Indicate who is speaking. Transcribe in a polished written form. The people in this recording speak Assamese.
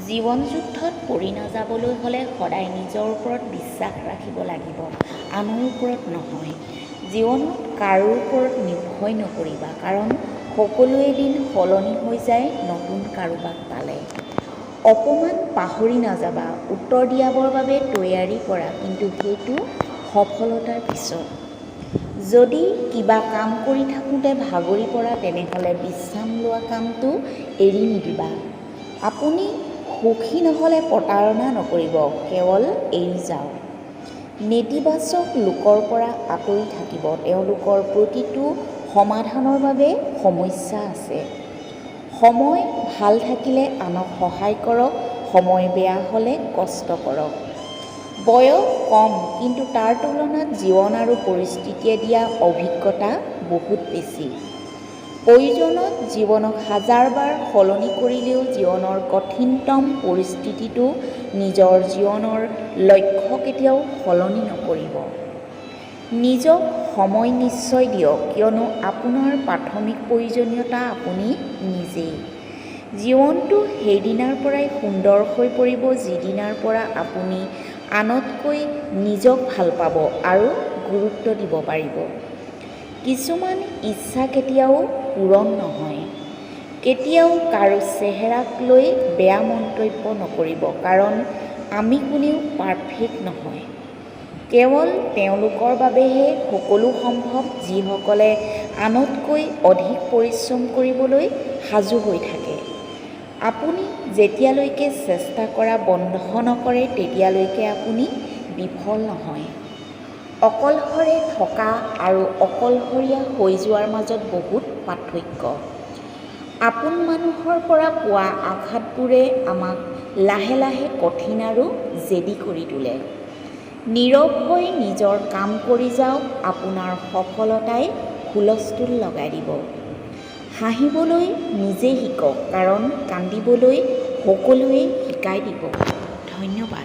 Speaker 1: জীৱন যুদ্ধত পৰি নাযাবলৈ হ'লে সদায় নিজৰ ওপৰত বিশ্বাস ৰাখিব লাগিব, আনৰ ওপৰত নহয়। জীৱনত কাৰো ওপৰত নিৰ্ভয় নকৰিবা, কাৰণ সকলো এদিন সলনি হৈ যায় নতুন কাৰোবাক পালে। অপমান পাহৰি নাযাবা, উত্তৰ দিয়াবৰ বাবে তৈয়াৰী কৰা, কিন্তু সেইটো সফলতাৰ পিছত। যদি কিবা কাম কৰি থাকোঁতে ভাগৰি পৰা, তেনেহ'লে বিশ্ৰাম লোৱা কামটো এৰি নিদিবা। আপুনি সুখী নহ'লে প্ৰতাৰণা নকৰিব, কেৱল এৰি যাওক। নেতিবাচক লোকৰ পৰা আঁতৰি থাকিব, তেওঁলোকৰ প্ৰতিটো সমাধানৰ বাবে সমস্যা আছে। সময় ভাল থাকিলে আনক সহায় কৰক, সময় বেয়া হ'লে কষ্ট কৰক। বয়স কম, কিন্তু তাৰ তুলনাত জীৱন আৰু পৰিস্থিতিয়ে দিয়া অভিজ্ঞতা বহুত বেছি। প্ৰয়োজনত জীৱনক হাজাৰবাৰ সলনি কৰিলেও জীৱনৰ কঠিনতম পৰিস্থিতিটো নিজৰ জীৱনৰ লক্ষ্য কেতিয়াও সলনি নকৰিব। নিজক সময় নিশ্চয় দিয়ক, কিয়নো আপোনাৰ প্ৰাথমিক প্ৰয়োজনীয়তা আপুনি নিজেই। জীৱনটো সেইদিনাৰ পৰাই সুন্দৰ হৈ পৰিব যিদিনাৰ পৰা আপুনি আনতকৈ নিজক ভাল পাব আৰু গুৰুত্ব দিব পাৰিব। কিছুমান ইচ্ছা কেতিয়াও পূৰণ নহয়। কেতিয়াও কাৰো চেহেৰাক লৈ বেয়া মন্তব্য নকৰিব, কাৰণ আমি কোনেও পাৰফেক্ট নহয়। কেৱল তেওঁলোকৰ বাবেহে সকলো সম্ভৱ যিসকলে আনতকৈ অধিক পৰিশ্ৰম কৰিবলৈ সাজু হৈ থাকে। আপুনি যেতিয়ালৈকে চেষ্টা কৰা বন্ধ নকৰে, তেতিয়ালৈকে আপুনি বিফল নহয়। অকলশৰে থকা আৰু অকলশৰীয়া হৈ যোৱাৰ মাজত বহুত পাৰ্থক্য। আপোন মানুহৰ পৰা পোৱা আঘাতবোৰে আমাক লাহে লাহে কঠিন আৰু জেদী কৰি তোলে। নীৰৱ হৈ নিজৰ কাম কৰি যাওক, আপোনাৰ সফলতাই হুলস্থুল লগাই দিব। হাঁহিবলৈ নিজে শিকক, কাৰণ কান্দিবলৈ সকলোৱে শিকাই দিব। ধন্যবাদ।